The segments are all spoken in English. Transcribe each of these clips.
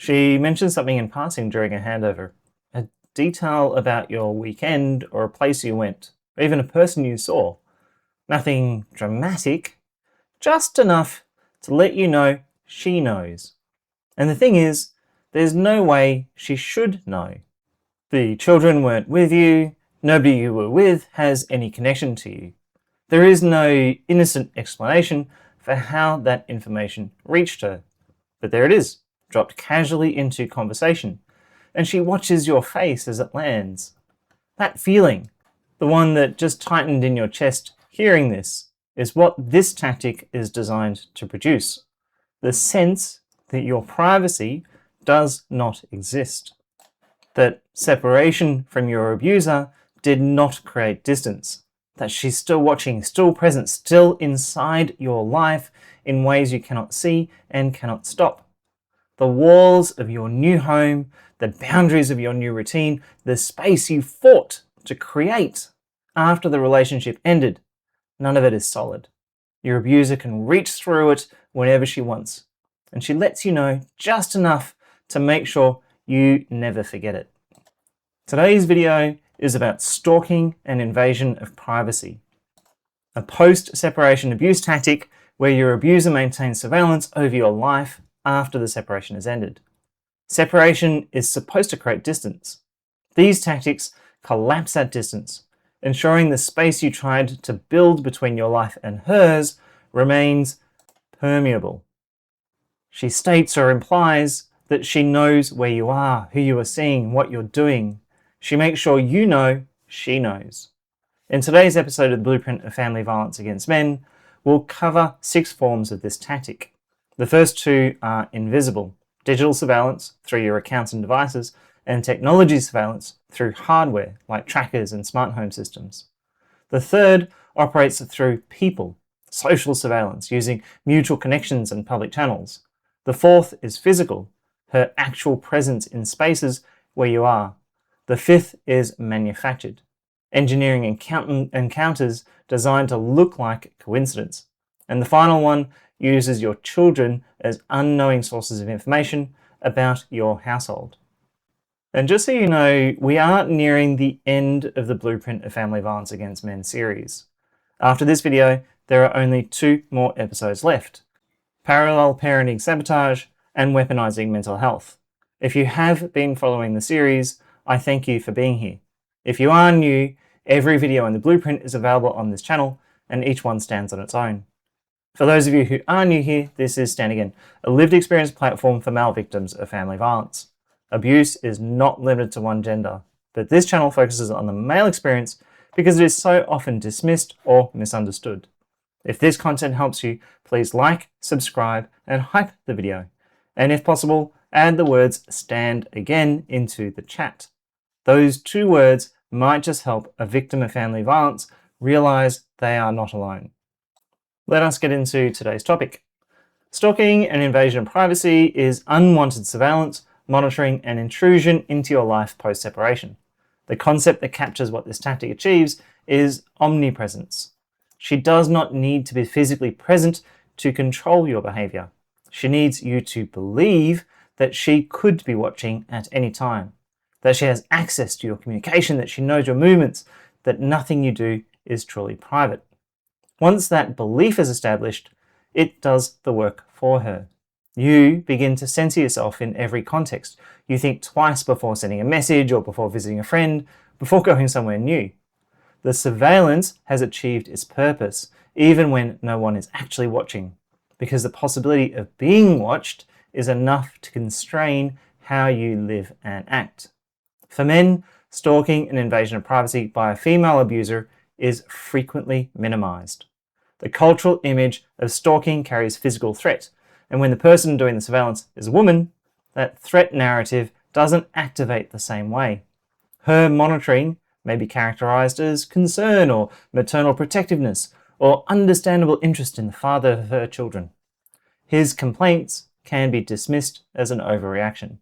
She mentioned something in passing during a handover, a detail about your weekend or a place you went, or even a person you saw. Nothing dramatic, just enough to let you know she knows. And the thing is, there's no way she should know. The children weren't with you, nobody you were with has any connection to you. There is no innocent explanation for how that information reached her. But there it is, dropped casually into conversation, and she watches your face as it lands. That feeling, the one that just tightened in your chest hearing this, is what this tactic is designed to produce. The sense that your privacy does not exist. That separation from your abuser did not create distance. That she's still watching, still present, still inside your life in ways you cannot see and cannot stop. The walls of your new home, the boundaries of your new routine, the space you fought to create after the relationship ended, none of it is solid. Your abuser can reach through it whenever she wants, and she lets you know just enough to make sure you never forget it. Today's video is about stalking and invasion of privacy, a post-separation abuse tactic where your abuser maintains surveillance over your life after the separation has ended. Separation is supposed to create distance. These tactics collapse that distance, ensuring the space you tried to build between your life and hers remains permeable. She states or implies that she knows where you are, who you are seeing, what you're doing. She makes sure you know she knows. In today's episode of the Blueprint of Family Violence Against Men, we'll cover 6 forms of this tactic. The first 2 are invisible: digital surveillance through your accounts and devices, and technology surveillance through hardware like trackers and smart home systems. The third operates through people, social surveillance using mutual connections and public channels. The fourth is physical, her actual presence in spaces where you are. The fifth is manufactured, engineering encounters designed to look like coincidence. And the final one uses your children as unknowing sources of information about your household. And just so you know, we are nearing the end of the Blueprint of Family Violence Against Men series. After this video, there are only 2 more episodes left: Parallel Parenting Sabotage and Weaponizing Mental Health. If you have been following the series, I thank you for being here. If you are new, every video in the Blueprint is available on this channel, and each one stands on its own. For those of you who are new here, this is Stand Again, a lived experience platform for male victims of family violence. Abuse is not limited to one gender, but this channel focuses on the male experience because it is so often dismissed or misunderstood. If this content helps you, please like, subscribe, and hype the video. And if possible, add the words "Stand Again" into the chat. Those 2 words might just help a victim of family violence realize they are not alone. Let us get into today's topic. Stalking and invasion of privacy is unwanted surveillance, monitoring, and intrusion into your life post-separation. The concept that captures what this tactic achieves is omnipresence. She does not need to be physically present to control your behavior. She needs you to believe that she could be watching at any time, that she has access to your communication, that she knows your movements, that nothing you do is truly private. Once that belief is established, it does the work for her. You begin to censor yourself in every context. You think twice before sending a message or before visiting a friend, before going somewhere new. The surveillance has achieved its purpose, even when no one is actually watching, because the possibility of being watched is enough to constrain how you live and act. For men, stalking and invasion of privacy by a female abuser is frequently minimized. The cultural image of stalking carries physical threat, and when the person doing the surveillance is a woman, that threat narrative doesn't activate the same way. Her monitoring may be characterized as concern or maternal protectiveness or understandable interest in the father of her children. His complaints can be dismissed as an overreaction.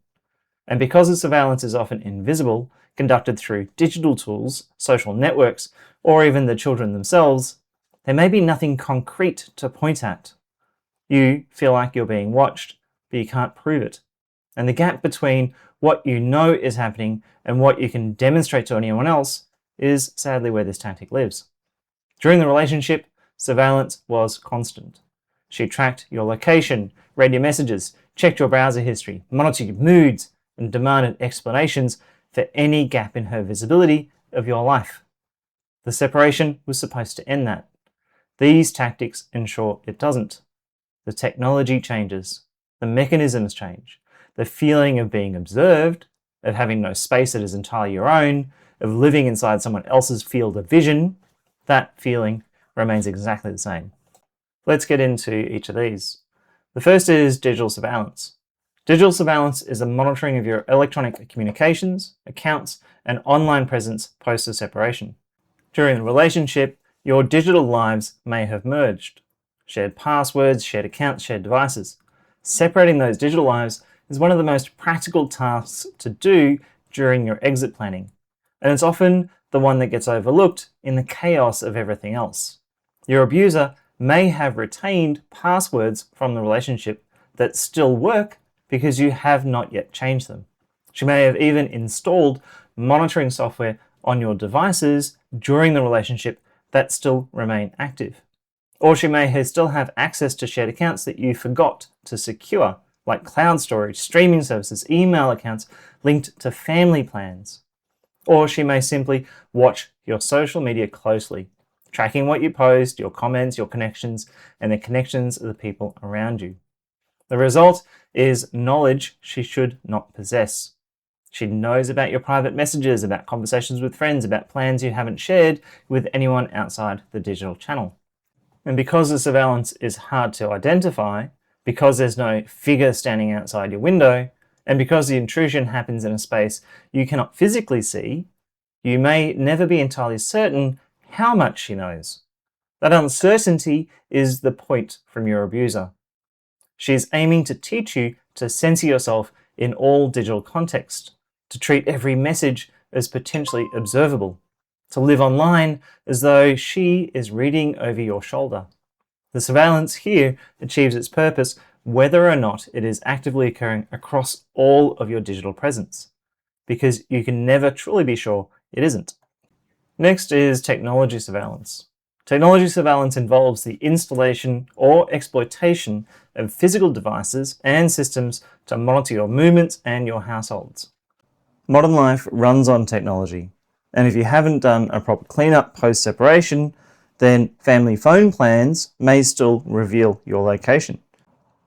And because the surveillance is often invisible, conducted through digital tools, social networks, or even the children themselves, there may be nothing concrete to point at. You feel like you're being watched, but you can't prove it. And the gap between what you know is happening and what you can demonstrate to anyone else is sadly where this tactic lives. During the relationship, surveillance was constant. She tracked your location, read your messages, checked your browser history, monitored your moods, and demanded explanations for any gap in her visibility of your life. The separation was supposed to end that. These tactics ensure it doesn't. The technology changes, the mechanisms change, the feeling of being observed, of having no space that is entirely your own, of living inside someone else's field of vision, that feeling remains exactly the same. Let's get into each of these. The first is digital surveillance. Digital surveillance is the monitoring of your electronic communications, accounts, and online presence post a separation. During the relationship, your digital lives may have merged. Shared passwords, shared accounts, shared devices. Separating those digital lives is one of the most practical tasks to do during your exit planning, and it's often the one that gets overlooked in the chaos of everything else. Your abuser may have retained passwords from the relationship that still work because you have not yet changed them. She may have even installed monitoring software on your devices during the relationship that still remain active. Or she may still have access to shared accounts that you forgot to secure, like cloud storage, streaming services, email accounts linked to family plans. Or she may simply watch your social media closely, tracking what you post, your comments, your connections, and the connections of the people around you. The result is knowledge she should not possess. She knows about your private messages, about conversations with friends, about plans you haven't shared with anyone outside the digital channel. And because the surveillance is hard to identify, because there's no figure standing outside your window, and because the intrusion happens in a space you cannot physically see, you may never be entirely certain how much she knows. That uncertainty is the point from your abuser. She is aiming to teach you to censor yourself in all digital context, to treat every message as potentially observable, to live online as though she is reading over your shoulder. The surveillance here achieves its purpose whether or not it is actively occurring across all of your digital presence, because you can never truly be sure it isn't. Next is technology surveillance. Technology surveillance involves the installation or exploitation of physical devices and systems to monitor your movements and your households. Modern life runs on technology, and if you haven't done a proper cleanup post-separation, then family phone plans may still reveal your location.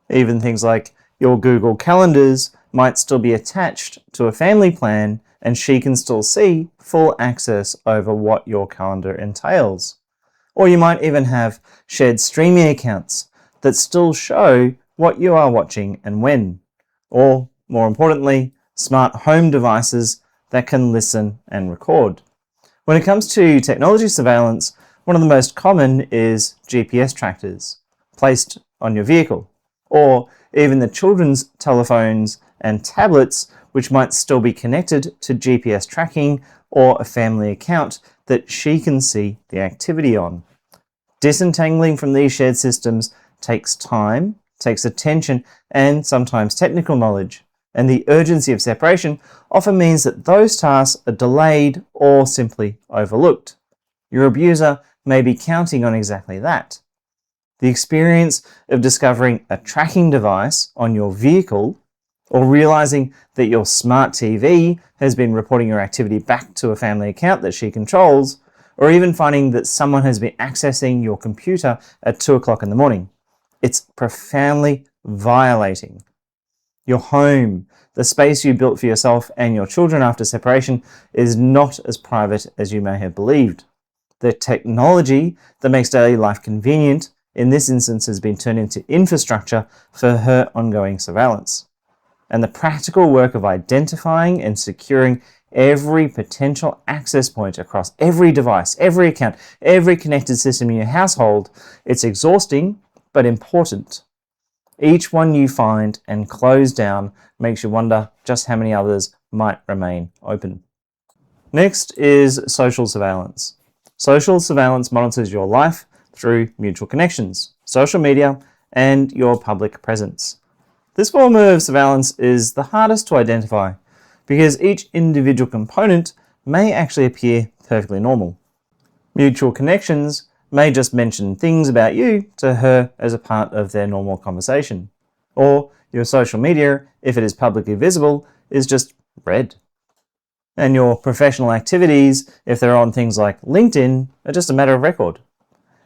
Even things like your Google calendars might still be attached to a family plan, and she can still see full access over what your calendar entails. Or you might even have shared streaming accounts that still show what you are watching and when. Or, more importantly, smart home devices that can listen and record. When it comes to technology surveillance, one of the most common is GPS trackers placed on your vehicle, or even the children's telephones and tablets, which might still be connected to GPS tracking or a family account that she can see the activity on. Disentangling from these shared systems takes time, takes attention, and sometimes technical knowledge. And the urgency of separation often means that those tasks are delayed or simply overlooked. Your abuser may be counting on exactly that. The experience of discovering a tracking device on your vehicle, or realizing that your smart TV has been reporting your activity back to a family account that she controls, or even finding that someone has been accessing your computer at 2 o'clock in the morning. It's profoundly violating. Your home, the space you built for yourself and your children after separation, is not as private as you may have believed. The technology that makes daily life convenient in this instance has been turned into infrastructure for her ongoing surveillance. And the practical work of identifying and securing every potential access point across every device, every account, every connected system in your household, it's exhausting but important. Each one you find and close down makes you wonder just how many others might remain open. Next is social surveillance. Social surveillance monitors your life through mutual connections, social media, and your public presence. This form of surveillance is the hardest to identify because each individual component may actually appear perfectly normal. Mutual connections may just mention things about you to her as a part of their normal conversation. Or your social media, if it is publicly visible, is just red. And your professional activities, if they're on things like LinkedIn, are just a matter of record.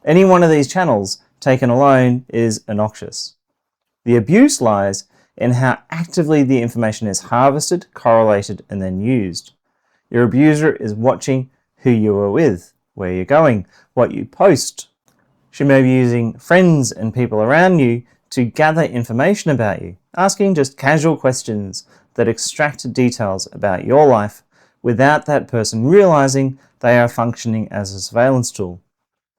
Any one of these channels, taken alone, is innocuous. The abuse lies in how actively the information is harvested, correlated, and then used. Your abuser is watching who you are with, where you're going, what you post. She may be using friends and people around you to gather information about you, asking just casual questions that extract details about your life without that person realizing they are functioning as a surveillance tool.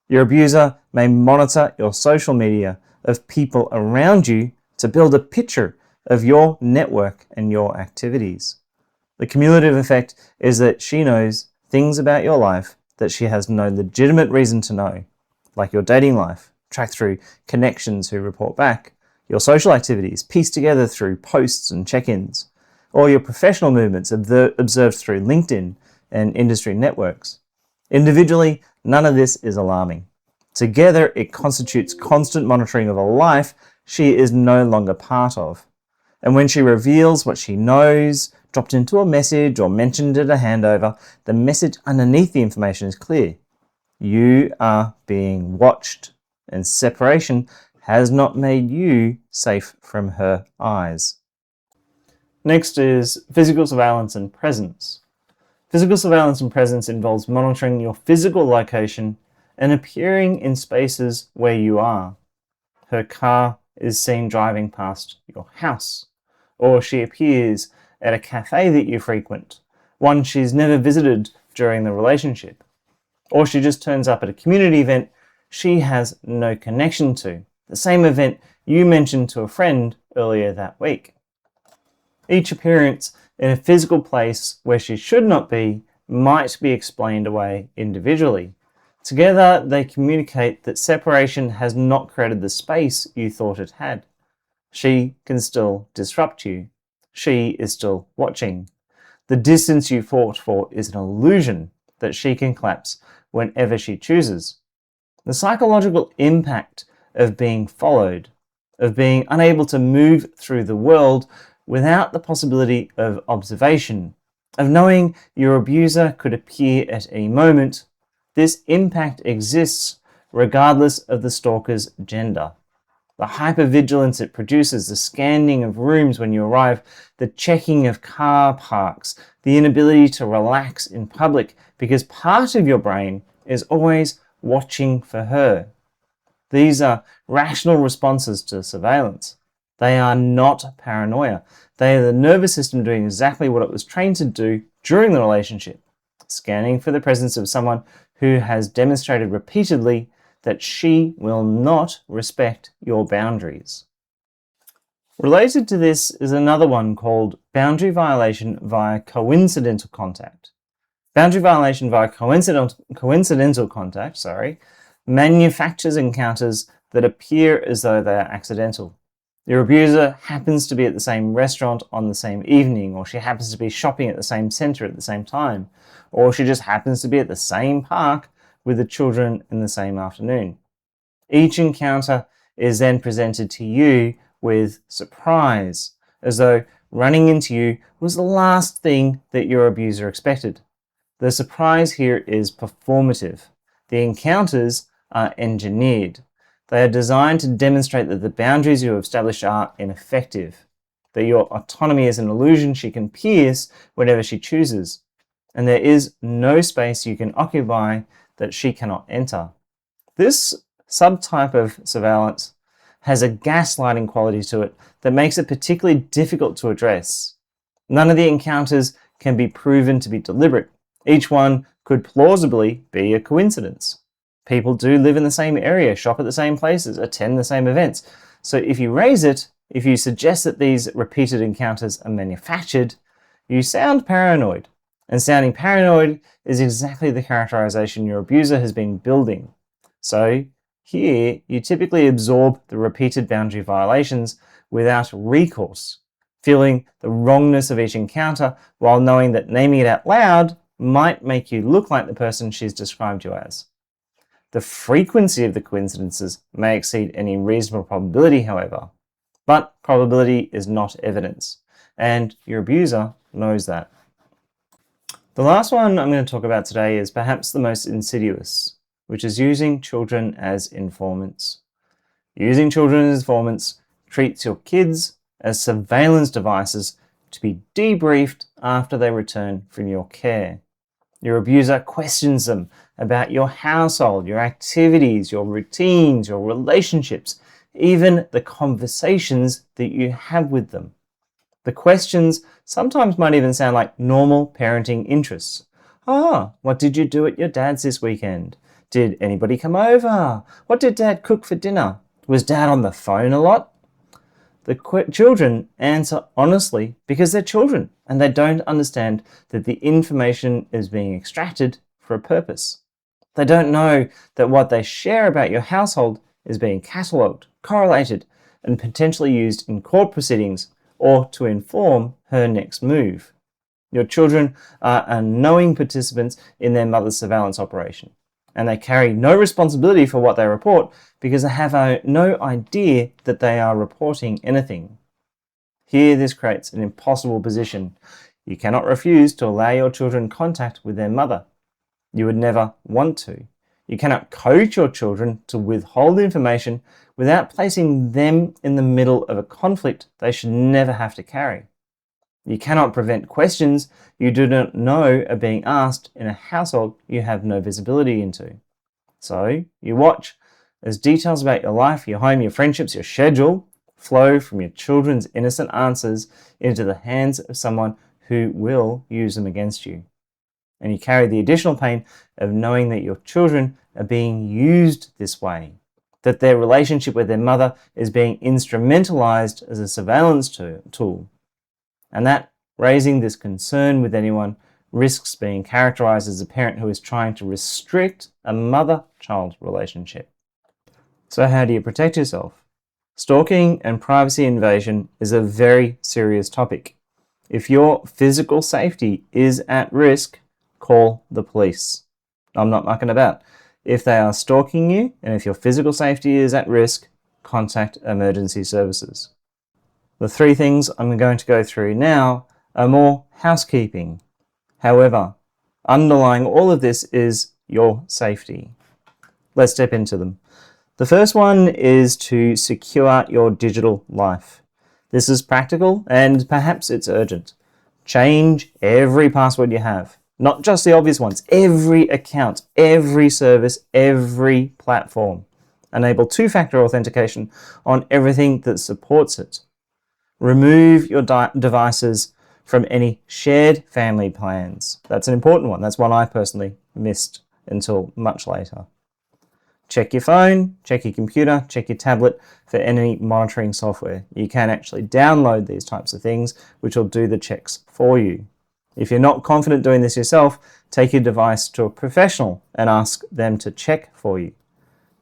Your abuser may monitor your social media of people around you to build a picture of your network and your activities. The cumulative effect is that she knows things about your life that she has no legitimate reason to know, like your dating life, tracked through connections who report back, your social activities pieced together through posts and check-ins, or your professional movements observed through LinkedIn and industry networks. Individually, none of this is alarming. Together, it constitutes constant monitoring of a life she is no longer part of. And when she reveals what she knows, dropped into a message or mentioned at a handover, the message underneath the information is clear. You are being watched, and separation has not made you safe from her eyes. Next is physical surveillance and presence. Physical surveillance and presence involves monitoring your physical location and appearing in spaces where you are. Her car is seen driving past your house, or she appears at a cafe that you frequent, one she's never visited during the relationship, or she just turns up at a community event she has no connection to, the same event you mentioned to a friend earlier that week. Each appearance in a physical place where she should not be might be explained away individually. Together, they communicate that separation has not created the space you thought it had. She can still disrupt you. She is still watching. The distance you fought for is an illusion that she can collapse whenever she chooses. The psychological impact of being followed, of being unable to move through the world without the possibility of observation, of knowing your abuser could appear at any moment, this impact exists regardless of the stalker's gender. The hypervigilance it produces, the scanning of rooms when you arrive, the checking of car parks, the inability to relax in public because part of your brain is always watching for her. These are rational responses to surveillance. They are not paranoia. They are the nervous system doing exactly what it was trained to do during the relationship, scanning for the presence of someone who has demonstrated repeatedly that she will not respect your boundaries. Related to this is another one called boundary violation via coincidental contact. Boundary violation via coincidental contact, manufactures encounters that appear as though they are accidental. Your abuser happens to be at the same restaurant on the same evening, or she happens to be shopping at the same centre at the same time, or she just happens to be at the same park with the children in the same afternoon. Each encounter is then presented to you with surprise, as though running into you was the last thing that your abuser expected. The surprise here is performative. The encounters are engineered. They are designed to demonstrate that the boundaries you have established are ineffective, that your autonomy is an illusion she can pierce whenever she chooses, and there is no space you can occupy that she cannot enter. This subtype of surveillance has a gaslighting quality to it that makes it particularly difficult to address. None of the encounters can be proven to be deliberate. Each one could plausibly be a coincidence. People do live in the same area, shop at the same places, attend the same events. So if you raise it, if you suggest that these repeated encounters are manufactured, you sound paranoid. And sounding paranoid is exactly the characterization your abuser has been building. So Here, you typically absorb the repeated boundary violations without recourse, feeling the wrongness of each encounter while knowing that naming it out loud might make you look like the person she's described you as. The frequency of the coincidences may exceed any reasonable probability, however, but probability is not evidence, and your abuser knows that. The last one I'm going to talk about today is perhaps the most insidious, which is using children as informants. Using children as informants treats your kids as surveillance devices to be debriefed after they return from your care. Your abuser questions them about your household, your activities, your routines, your relationships, even the conversations that you have with them. The questions sometimes might even sound like normal parenting interests. What did you do at your dad's this weekend? Did anybody come over? What did Dad cook for dinner? Was Dad on the phone a lot? The children answer honestly because they're children and they don't understand that the information is being extracted for a purpose. They don't know that what they share about your household is being catalogued, correlated, and potentially used in court proceedings or to inform her next move. Your children are unknowing participants in their mother's surveillance operation, and they carry no responsibility for what they report because they have no idea that they are reporting anything. Here, this creates an impossible position. You cannot refuse to allow your children contact with their mother. You would never want to. You cannot coach your children to withhold information without placing them in the middle of a conflict they should never have to carry. You cannot prevent questions you do not know are being asked in a household you have no visibility into. So you watch as details about your life, your home, your friendships, your schedule flow from your children's innocent answers into the hands of someone who will use them against you. And you carry the additional pain of knowing that your children are being used this way, that their relationship with their mother is being instrumentalized as a surveillance tool, and that raising this concern with anyone risks being characterized as a parent who is trying to restrict a mother-child relationship. So how do you protect yourself? Stalking and privacy invasion is a very serious topic. If your physical safety is at risk, call the police. I'm not mucking about. If they are stalking you and if your physical safety is at risk, contact emergency services. The three things I'm going to go through now are more housekeeping. However, underlying all of this is your safety. Let's step into them. The first one is to secure your digital life. This is practical and perhaps it's urgent. Change every password you have. Not just the obvious ones, every account, every service, every platform. Enable two-factor authentication on everything that supports it. Remove your devices from any shared family plans. That's an important one. That's one I personally missed until much later. Check your phone, check your computer, check your tablet for any monitoring software. You can actually download these types of things, which will do the checks for you. If you're not confident doing this yourself, take your device to a professional and ask them to check for you.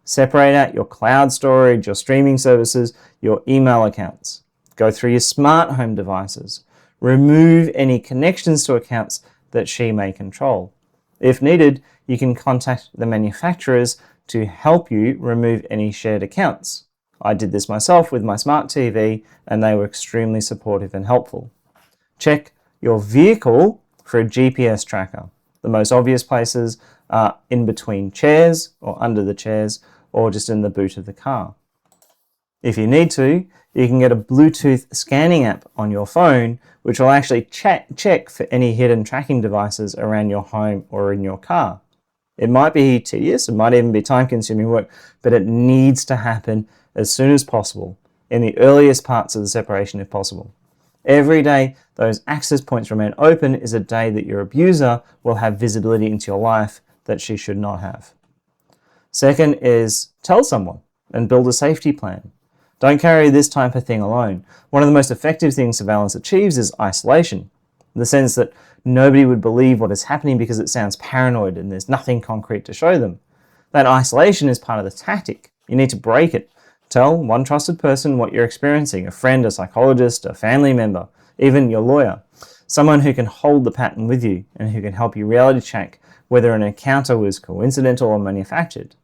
Separate out your cloud storage, your streaming services, your email accounts. Go through your smart home devices. Remove any connections to accounts that she may control. If needed, you can contact the manufacturers to help you remove any shared accounts. I did this myself with my smart TV and they were extremely supportive and helpful. Check your vehicle for a GPS tracker. The most obvious places are in between chairs or under the chairs or just in the boot of the car. If you need to, you can get a Bluetooth scanning app on your phone which will actually check for any hidden tracking devices around your home or in your car. It might be tedious, it might even be time-consuming work, but it needs to happen as soon as possible, in the earliest parts of the separation if possible. Every day those access points remain open is a day that your abuser will have visibility into your life that she should not have. Second is tell someone and build a safety plan. Don't carry this type of thing alone. One of the most effective things surveillance achieves is isolation, in the sense that nobody would believe what is happening because it sounds paranoid and there's nothing concrete to show them. That isolation is part of the tactic. You need to break it. Tell one trusted person what you're experiencing, a friend, a psychologist, a family member, even your lawyer. Someone who can hold the pattern with you and who can help you reality check whether an encounter was coincidental or manufactured.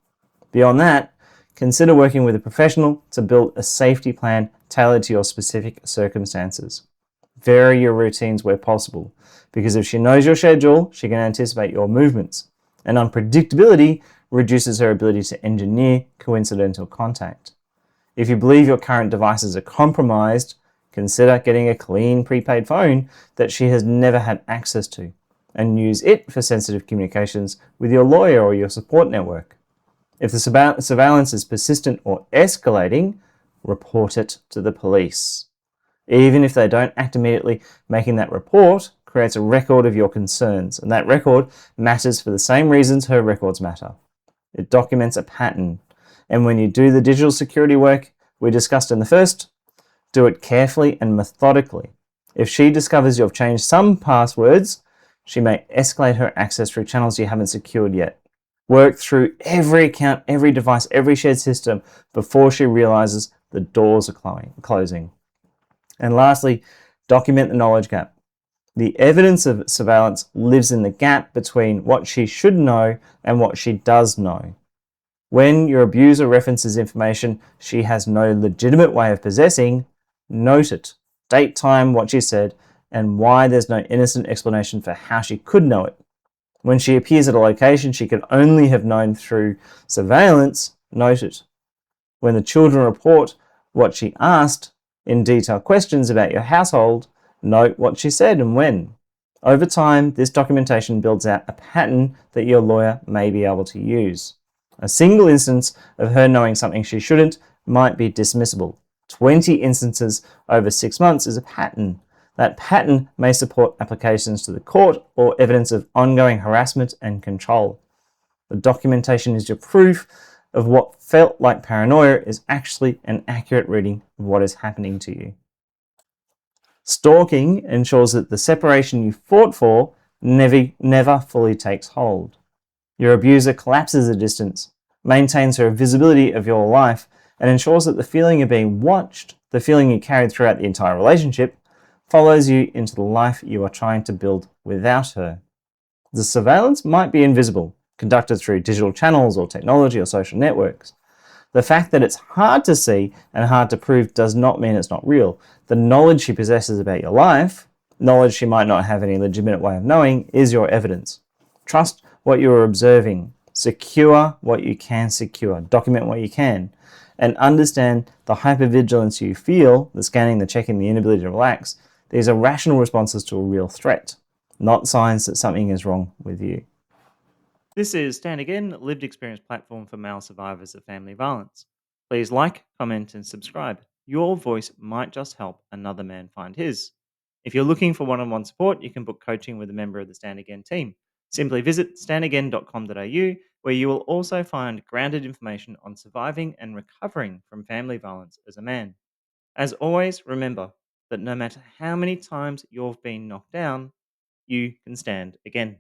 Beyond that, consider working with a professional to build a safety plan tailored to your specific circumstances. Vary your routines where possible, because if she knows your schedule, she can anticipate your movements. And unpredictability reduces her ability to engineer coincidental contact. If you believe your current devices are compromised, consider getting a clean prepaid phone that she has never had access to, and use it for sensitive communications with your lawyer or your support network. If the surveillance is persistent or escalating, report it to the police. Even if they don't act immediately, making that report creates a record of your concerns, and that record matters for the same reasons her records matter. It documents a pattern, and when you do the digital security work we discussed in the first, do it carefully and methodically. If she discovers you've changed some passwords, she may escalate her access through channels you haven't secured yet. Work through every account, every device, every shared system before she realizes the doors are closing. And lastly, document the knowledge gap. The evidence of surveillance lives in the gap between what she should know and what she does know. When your abuser references information she has no legitimate way of possessing, note it. Date, time, what she said, and why there's no innocent explanation for how she could know it. When she appears at a location she could only have known through surveillance, note it. When the children report what she asked in detail questions about your household, note what she said and when. Over time, this documentation builds out a pattern that your lawyer may be able to use. A single instance of her knowing something she shouldn't might be dismissible. 20 instances over 6 months is a pattern. That pattern may support applications to the court or evidence of ongoing harassment and control. The documentation is your proof of what felt like paranoia is actually an accurate reading of what is happening to you. Stalking ensures that the separation you fought for never fully takes hold. Your abuser collapses the distance, maintains her visibility of your life, and ensures that the feeling of being watched, the feeling you carried throughout the entire relationship, follows you into the life you are trying to build without her. The surveillance might be invisible, conducted through digital channels or technology or social networks. The fact that it's hard to see and hard to prove does not mean it's not real. The knowledge she possesses about your life, knowledge she might not have any legitimate way of knowing, is your evidence. Trust what you are observing. Secure what you can secure. Document what you can. And understand the hypervigilance you feel, the scanning, the checking, the inability to relax. These are rational responses to a real threat, not signs that something is wrong with you. This is Stand Again, lived experience platform for male survivors of family violence. Please like, comment, and subscribe. Your voice might just help another man find his. If you're looking for one-on-one support, you can book coaching with a member of the Stand Again team. Simply visit standagain.com.au, where you will also find grounded information on surviving and recovering from family violence as a man. As always, remember that no matter how many times you've been knocked down, you can stand again.